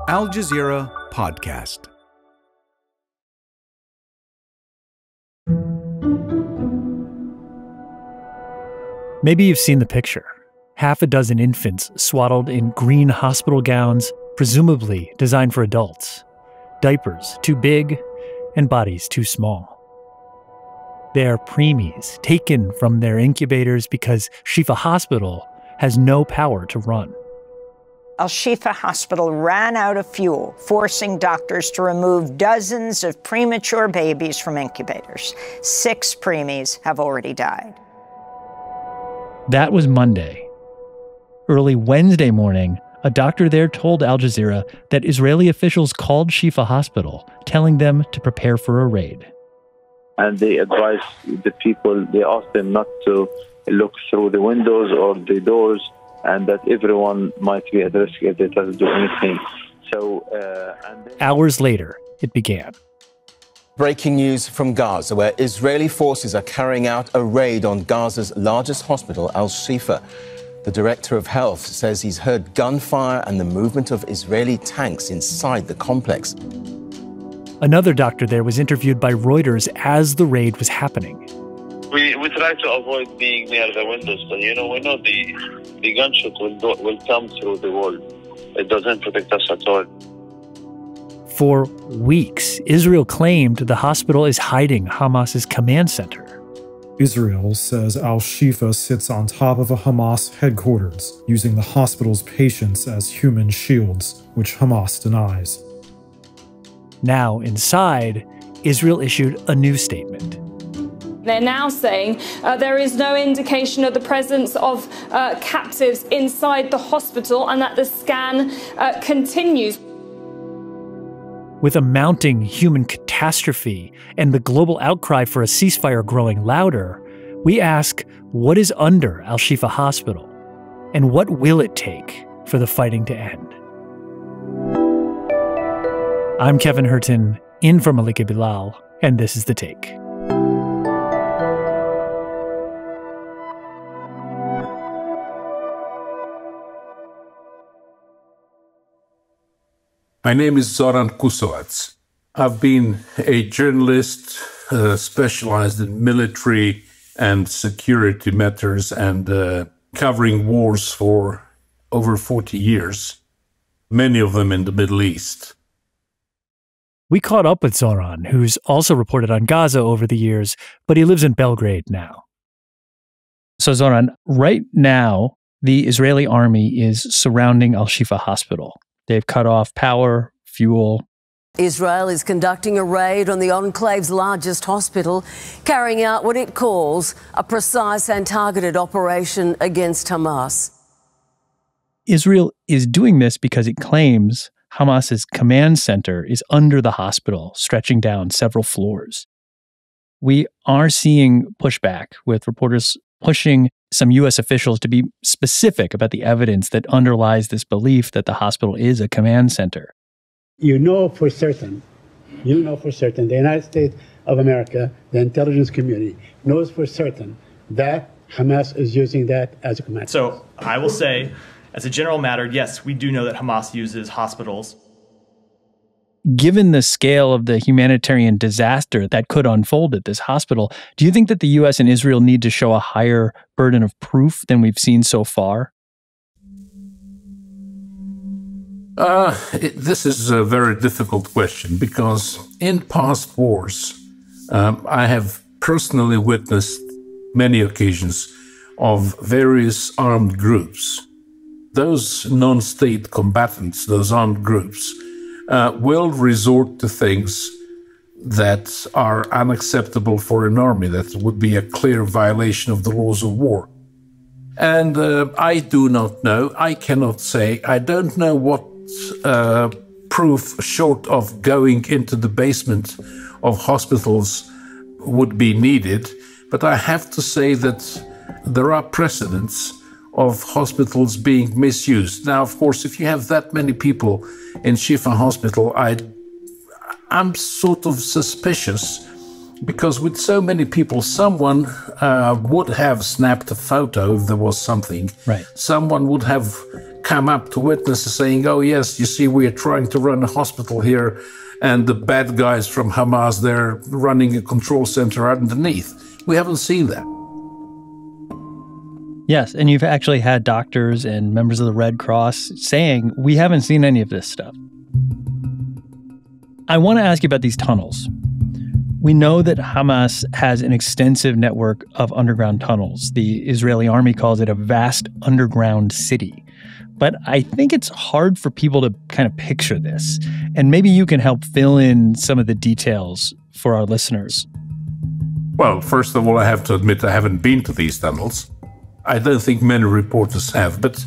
Al Jazeera Podcast. Maybe you've seen the picture. Half a dozen infants swaddled in green hospital gowns, presumably designed for adults. Diapers too big and bodies too small. They are preemies taken from their incubators because Shifa Hospital has no power to run. AlShifa Hospital ran out of fuel, forcing doctors to remove dozens of premature babies from incubators. 6 preemies have already died. That was Monday. Early Wednesday morning, a doctor there told Al Jazeera that Israeli officials called Shifa Hospital, telling them to prepare for a raid. And they advised the people, they asked them not to look through the windows or the doors, and that everyone might be at risk if they try to do anything. Hours later, it began. Breaking news from Gaza, where Israeli forces are carrying out a raid on Gaza's largest hospital, al-Shifa. The director of health says he's heard gunfire and the movement of Israeli tanks inside the complex. Another doctor there was interviewed by Reuters as the raid was happening. We try to avoid being near the windows, but we know the gunshot will come through the wall. It doesn't protect us at all. For weeks, Israel claimed the hospital is hiding Hamas's command center. Israel says al-Shifa sits on top of a Hamas headquarters, using the hospital's patients as human shields, which Hamas denies. Now, inside, Israel issued a new statement. They're now saying there is no indication of the presence of captives inside the hospital and that the scan continues. With a mounting human catastrophe and the global outcry for a ceasefire growing louder, we ask, what is under al-Shifa Hospital? And what will it take for the fighting to end? I'm Kevin Hirten, in for Malika Bilal, and this is The Take. My name is Zoran Kusovac. I've been a journalist specialized in military and security matters and covering wars for over 40 years, many of them in the Middle East. We caught up with Zoran, who's also reported on Gaza over the years, but he lives in Belgrade now. So Zoran, right now, the Israeli army is surrounding al-Shifa Hospital. They've cut off power, fuel. Israel is conducting a raid on the enclave's largest hospital, carrying out what it calls a precise and targeted operation against Hamas. Israel is doing this because it claims Hamas's command center is under the hospital, stretching down several floors. We are seeing pushback, with reporters pushing some U.S. officials to be specific about the evidence that underlies this belief that the hospital is a command center. You know for certain, the United States of America, the intelligence community, knows for certain that Hamas is using that as a command center. So I will say, as a general matter, yes, we do know that Hamas uses hospitals. Given the scale of the humanitarian disaster that could unfold at this hospital, do you think that the U.S. and Israel need to show a higher burden of proof than we've seen so far? This is a very difficult question because in past wars, I have personally witnessed many occasions of various armed groups. Those non-state combatants, those armed groups, will resort to things that are unacceptable for an army, that would be a clear violation of the laws of war. And I do not know, I cannot say, I don't know what proof short of going into the basement of hospitals would be needed, but I have to say that there are precedents of hospitals being misused. Now, of course, if you have that many people in Shifa Hospital, I'm sort of suspicious, because with so many people, someone would have snapped a photo if there was something. Right. Someone would have come up to witnesses saying, oh yes, you see, we are trying to run a hospital here, and the bad guys from Hamas, they're running a control center underneath. We haven't seen that. Yes, and you've actually had doctors and members of the Red Cross saying, we haven't seen any of this stuff. I want to ask you about these tunnels. We know that Hamas has an extensive network of underground tunnels. The Israeli army calls it a vast underground city. But I think it's hard for people to kind of picture this. And maybe you can help fill in some of the details for our listeners. Well, first of all, I have to admit I haven't been to these tunnels. I don't think many reporters have, but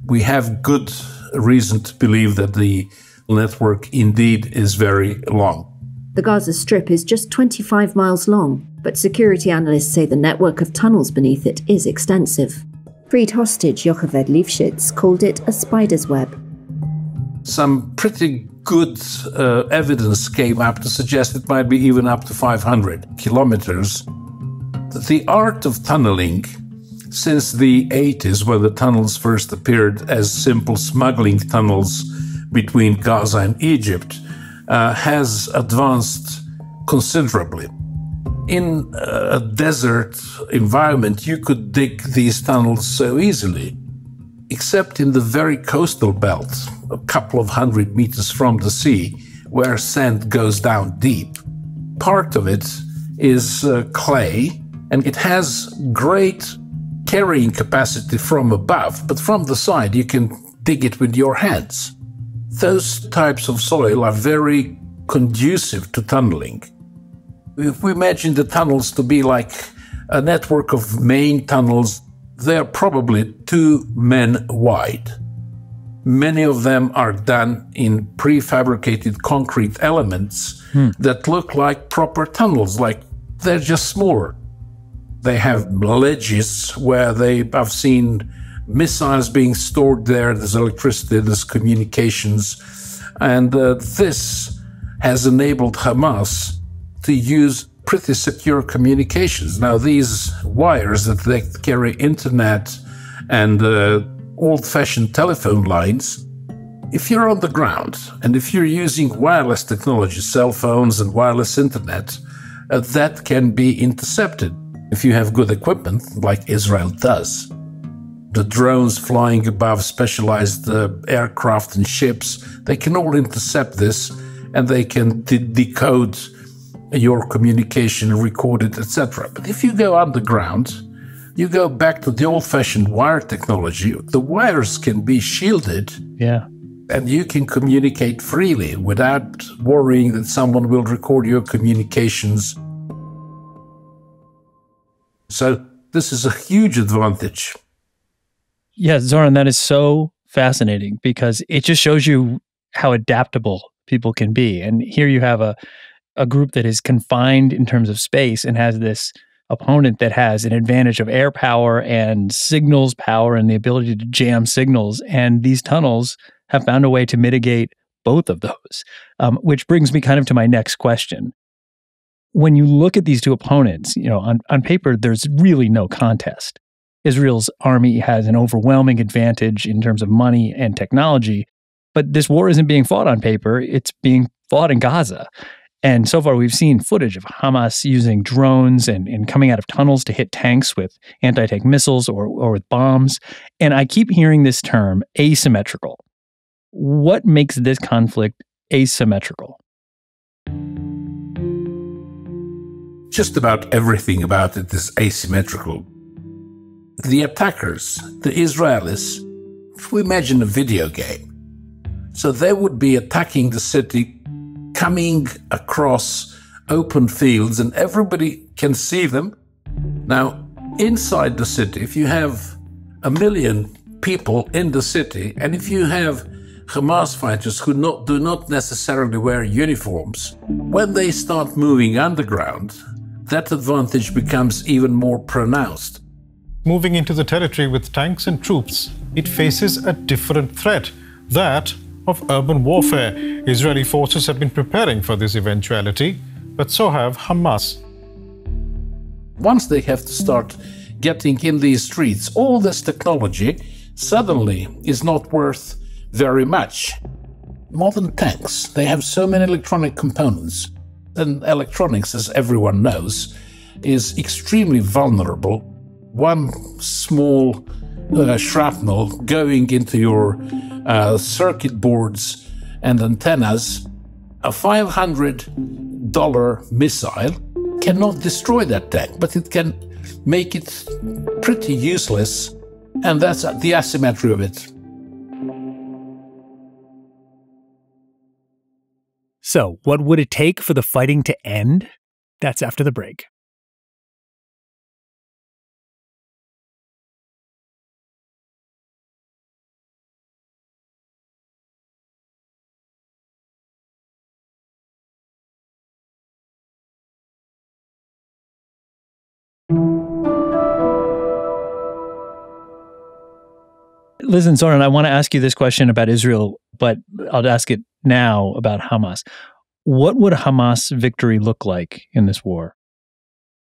we have good reason to believe that the network indeed is very long. The Gaza Strip is just 25 miles long, but security analysts say the network of tunnels beneath it is extensive. Freed hostage Yocheved Lifshitz called it a spider's web. Some pretty good evidence came up to suggest it might be even up to 500 kilometers. The art of tunneling, since the 80s, when the tunnels first appeared as simple smuggling tunnels between Gaza and Egypt, has advanced considerably. In a desert environment, you could dig these tunnels so easily, except in the very coastal belt, a couple of 100 meters from the sea, where sand goes down deep. Part of it is clay, and it has great carrying capacity from above, but from the side you can dig it with your hands. Those types of soil are very conducive to tunneling. If we imagine the tunnels to be like a network of main tunnels, they are probably 2 men wide. Many of them are done in prefabricated concrete elements that look like proper tunnels, like they're just smaller. They have ledges where I've seen missiles being stored there. There's electricity, there's communications. And this has enabled Hamas to use pretty secure communications. Now, these wires that they carry internet and old-fashioned telephone lines, if you're on the ground and if you're using wireless technology, cell phones and wireless internet, that can be intercepted if you have good equipment, like Israel does. The drones flying above specialized aircraft and ships, they can all intercept this, and they can decode your communication, record it, etc. But if you go underground, you go back to the old-fashioned wire technology. The wires can be shielded, and you can communicate freely without worrying that someone will record your communications. So this is a huge advantage. Yeah, Zoran, that is so fascinating because it just shows you how adaptable people can be. And here you have a group that is confined in terms of space and has this opponent that has an advantage of air power and signals power and the ability to jam signals. And these tunnels have found a way to mitigate both of those, which brings me kind of to my next question. When you look at these two opponents, on paper, there's really no contest. Israel's army has an overwhelming advantage in terms of money and technology, but this war isn't being fought on paper, it's being fought in Gaza. And so far, we've seen footage of Hamas using drones and coming out of tunnels to hit tanks with anti-tank missiles or with bombs. And I keep hearing this term, asymmetrical. What makes this conflict asymmetrical? Just about everything about it is asymmetrical. The attackers, the Israelis, if we imagine a video game, so they would be attacking the city, coming across open fields, and everybody can see them. Now, inside the city, if you have 1 million people in the city, and if you have Hamas fighters who do not necessarily wear uniforms, when they start moving underground, that advantage becomes even more pronounced. Moving into the territory with tanks and troops, it faces a different threat, that of urban warfare. Israeli forces have been preparing for this eventuality, but so have Hamas. Once they have to start getting in these streets, all this technology suddenly is not worth very much. Modern tanks, they have so many electronic components, and electronics, as everyone knows, is extremely vulnerable. One small shrapnel going into your circuit boards and antennas, a $500 missile cannot destroy that tank, but it can make it pretty useless, and that's the asymmetry of it. So, what would it take for the fighting to end? That's after the break. Listen, Zoran, I want to ask you this question about Israel, but I'll ask it now about Hamas. What would Hamas victory look like in this war?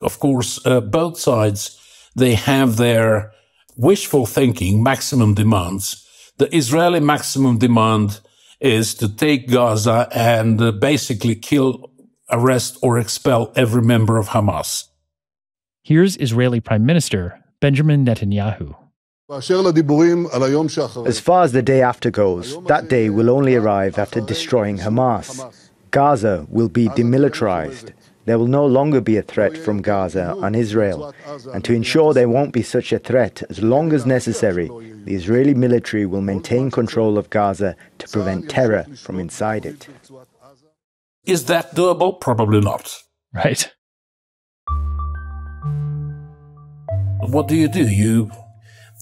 Of course, both sides, they have their wishful thinking, maximum demands. The Israeli maximum demand is to take Gaza and basically kill, arrest, or expel every member of Hamas. Here's Israeli Prime Minister Benjamin Netanyahu. As far as the day after goes, that day will only arrive after destroying Hamas. Gaza will be demilitarized. There will no longer be a threat from Gaza and Israel. And to ensure there won't be such a threat as long as necessary, the Israeli military will maintain control of Gaza to prevent terror from inside it. Is that doable? Probably not. Right. What do?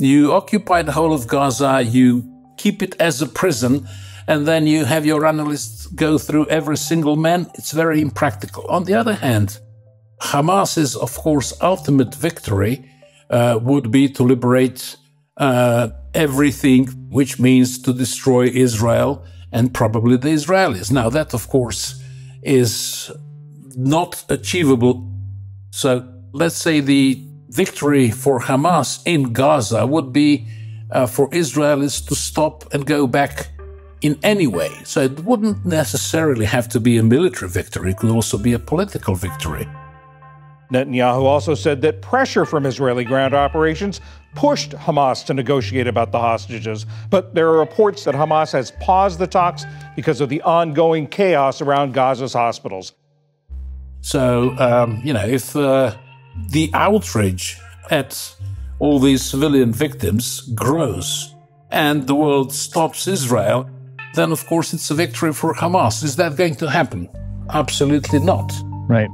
You occupy the whole of Gaza, you keep it as a prison, and then you have your analysts go through every single man. It's very impractical. On the other hand, Hamas's, of course, ultimate victory would be to liberate everything, which means to destroy Israel and probably the Israelis. Now, that, of course, is not achievable. So let's say the victory for Hamas in Gaza would be for Israelis to stop and go back in any way. So it wouldn't necessarily have to be a military victory. It could also be a political victory. Netanyahu also said that pressure from Israeli ground operations pushed Hamas to negotiate about the hostages. But there are reports that Hamas has paused the talks because of the ongoing chaos around Gaza's hospitals. So, if the outrage at all these civilian victims grows and the world stops Israel, then of course it's a victory for Hamas. Is that going to happen? Absolutely not. Right.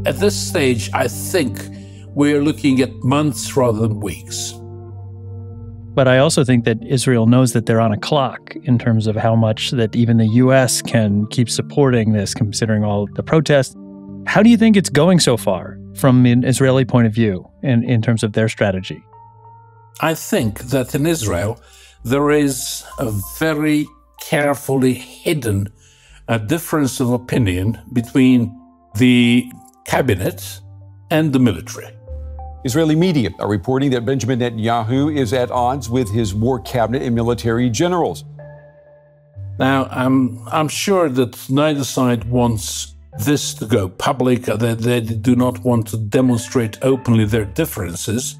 At this stage, I think we're looking at months rather than weeks. But I also think that Israel knows that they're on a clock in terms of how much that even the U.S. can keep supporting this, considering all the protests. How do you think it's going so far from an Israeli point of view in terms of their strategy? I think that in Israel, there is a very carefully hidden difference of opinion between the cabinet and the military. Israeli media are reporting that Benjamin Netanyahu is at odds with his war cabinet and military generals. Now, I'm sure that neither side wants this to go public, that they do not want to demonstrate openly their differences.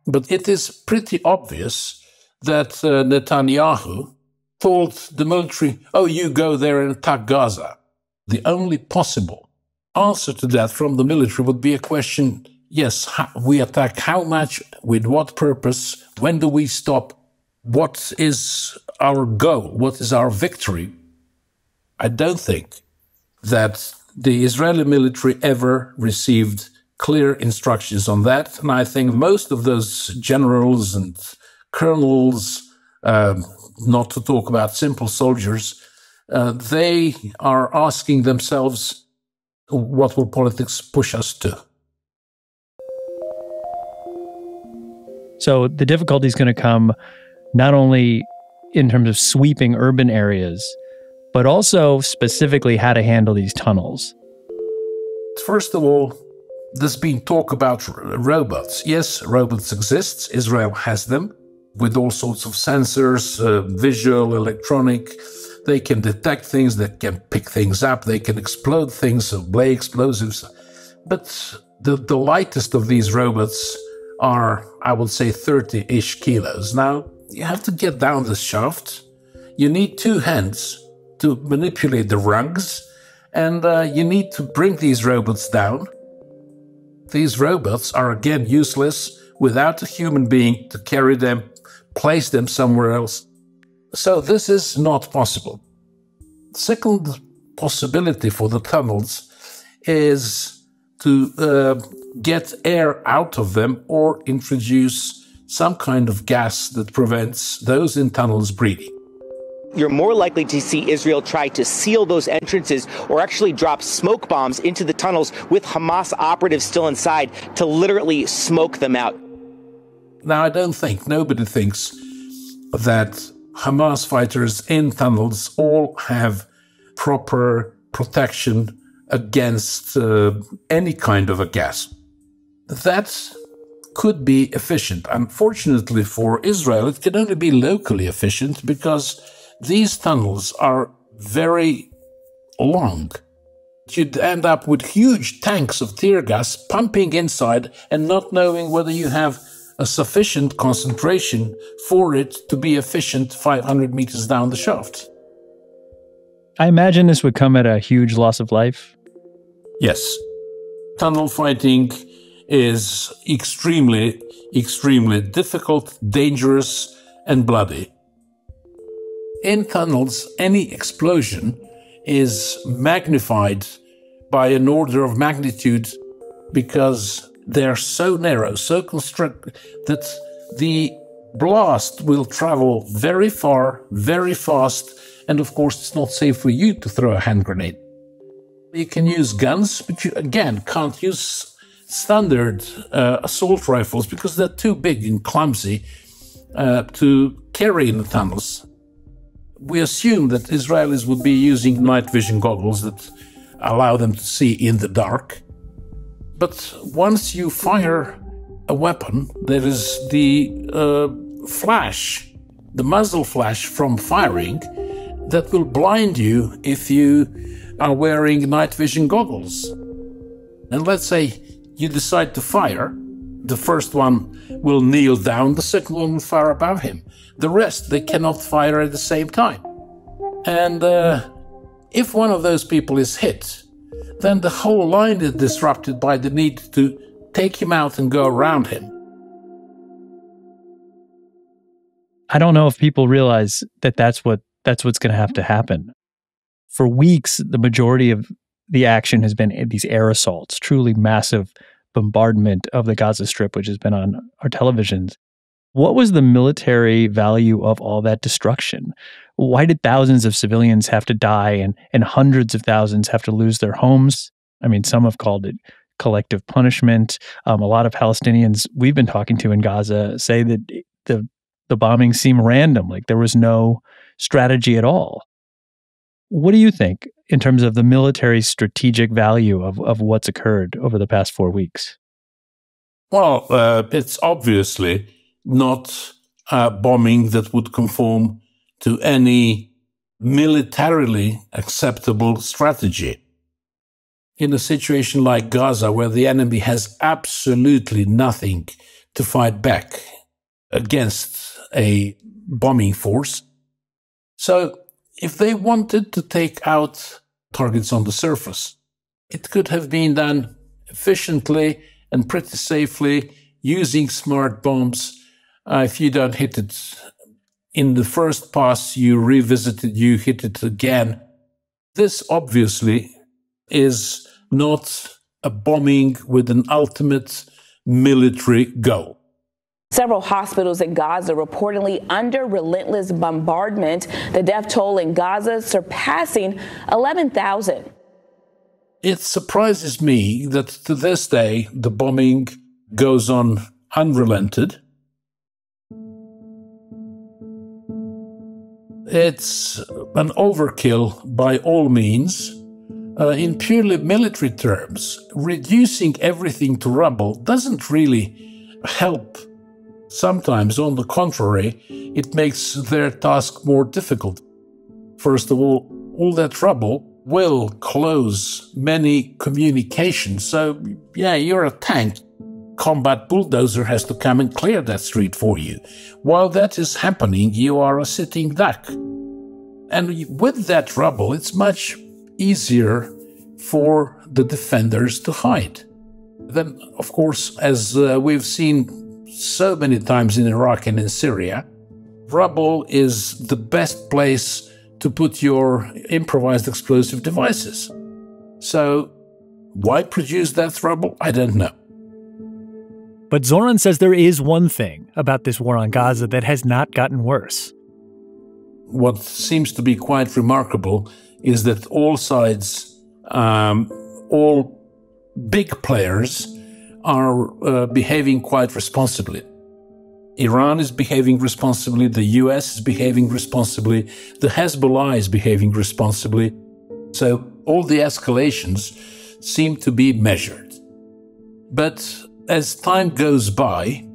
But it is pretty obvious that Netanyahu told the military, oh, you go there and attack Gaza. The only possible answer to that from the military would be a question, yes, we attack how much, with what purpose, when do we stop, what is our goal, what is our victory? I don't think that the Israeli military ever received clear instructions on that. And I think most of those generals and colonels, not to talk about simple soldiers, they are asking themselves, what will politics push us to? So the difficulty is going to come not only in terms of sweeping urban areas, but also specifically how to handle these tunnels. First of all, There's been talk about robots. Yes, robots exist. Israel has them with all sorts of sensors, visual, electronic. They can detect things, they can pick things up, they can explode things, lay explosives. But the lightest of these robots are, I would say, 30-ish kilos. Now, you have to get down the shaft. You need 2 hands to manipulate the rungs, and you need to bring these robots down. These robots are, again, useless without a human being to carry them, place them somewhere else. So this is not possible. The second possibility for the tunnels is to get air out of them or introduce some kind of gas that prevents those in tunnels breathing. You're more likely to see Israel try to seal those entrances or actually drop smoke bombs into the tunnels with Hamas operatives still inside to literally smoke them out. Now, nobody thinks that Hamas fighters in tunnels all have proper protection against any kind of a gas. That could be efficient. Unfortunately for Israel, it can only be locally efficient because these tunnels are very long. You'd end up with huge tanks of tear gas pumping inside and not knowing whether you have a sufficient concentration for it to be efficient 500 meters down the shaft. I imagine this would come at a huge loss of life. Yes. Tunnel fighting is extremely, extremely difficult, dangerous, and bloody. In tunnels, any explosion is magnified by an order of magnitude because they're so narrow, so constructed that the blast will travel very far, very fast, and of course it's not safe for you to throw a hand grenade. You can use guns, but you again can't use standard assault rifles because they're too big and clumsy to carry in the tunnels. We assume that Israelis would be using night vision goggles that allow them to see in the dark. But once you fire a weapon, there is the flash, the muzzle flash from firing that will blind you if you are wearing night vision goggles. And let's say you decide to fire, the first one will kneel down, the second one will fire above him. The rest, they cannot fire at the same time. And if one of those people is hit, then the whole line is disrupted by the need to take him out and go around him. I don't know if people realize that that's what's going to have to happen. For weeks, the majority of the action has been these air assaults, truly massive bombardment of the Gaza Strip, which has been on our televisions. What was the military value of all that destruction? Why did thousands of civilians have to die and hundreds of thousands have to lose their homes? I mean, some have called it collective punishment. A lot of Palestinians we've been talking to in Gaza say that the bombings seem random, like there was no strategy at all. What do you think in terms of the military strategic value of what's occurred over the past 4 weeks? Well, it's obviously not a bombing that would conform to any militarily acceptable strategy. In a situation like Gaza, where the enemy has absolutely nothing to fight back against a bombing force. So if they wanted to take out targets on the surface, it could have been done efficiently and pretty safely using smart bombs. If you don't hit it in the first pass, you revisit it, you hit it again. This obviously is not a bombing with an ultimate military goal. Several hospitals in Gaza reportedly under relentless bombardment, the death toll in Gaza surpassing 11,000. It surprises me that to this day the bombing goes on unrelented. It's an overkill by all means, in purely military terms, reducing everything to rubble doesn't really help. Sometimes, on the contrary, it makes their task more difficult. First of all that rubble will close many communications. So, yeah, you're a tank. Combat bulldozer has to come and clear that street for you. While that is happening, you are a sitting duck. And with that rubble, it's much easier for the defenders to hide. Then, of course, as we've seen so many times in Iraq and in Syria, rubble is the best place to put your improvised explosive devices. So, why produce that rubble? I don't know. But Zoran says there is one thing about this war on Gaza that has not gotten worse. What seems to be quite remarkable is that all sides, all big players, are behaving quite responsibly. Iran is behaving responsibly, the US is behaving responsibly, the Hezbollah is behaving responsibly. So all the escalations seem to be measured. But as time goes by,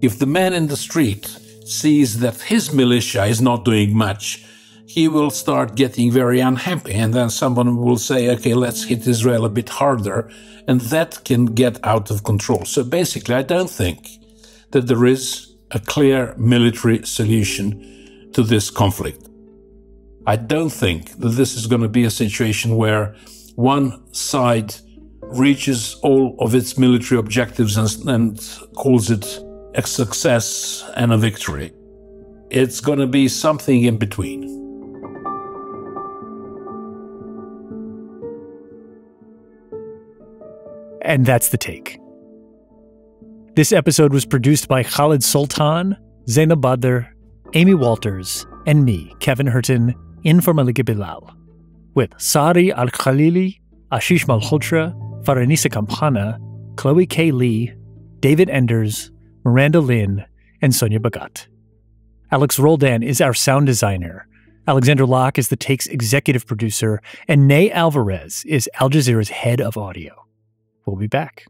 if the man in the street sees that his militia is not doing much, he will start getting very unhappy, and then someone will say, okay, let's hit Israel a bit harder, and that can get out of control. So basically, I don't think that there is a clear military solution to this conflict. I don't think that this is going to be a situation where one side reaches all of its military objectives and calls it a success and a victory. It's going to be something in between. And that's The Take. This episode was produced by Khaled Soltan, Zaina Badr, Amy Walters, and me, Kevin Hirten, in for Malika Bilal, with Sari Al-Khalili, Ashish Malhotra, Fahrinisa Campana, Chloe K. Lee, David Enders, Miranda Lynn, and Sonia Bagat. Alex Roldan is our sound designer. Alexandra Locke is The Take's executive producer, and Ney Alvarez is Al Jazeera's head of audio. We'll be back.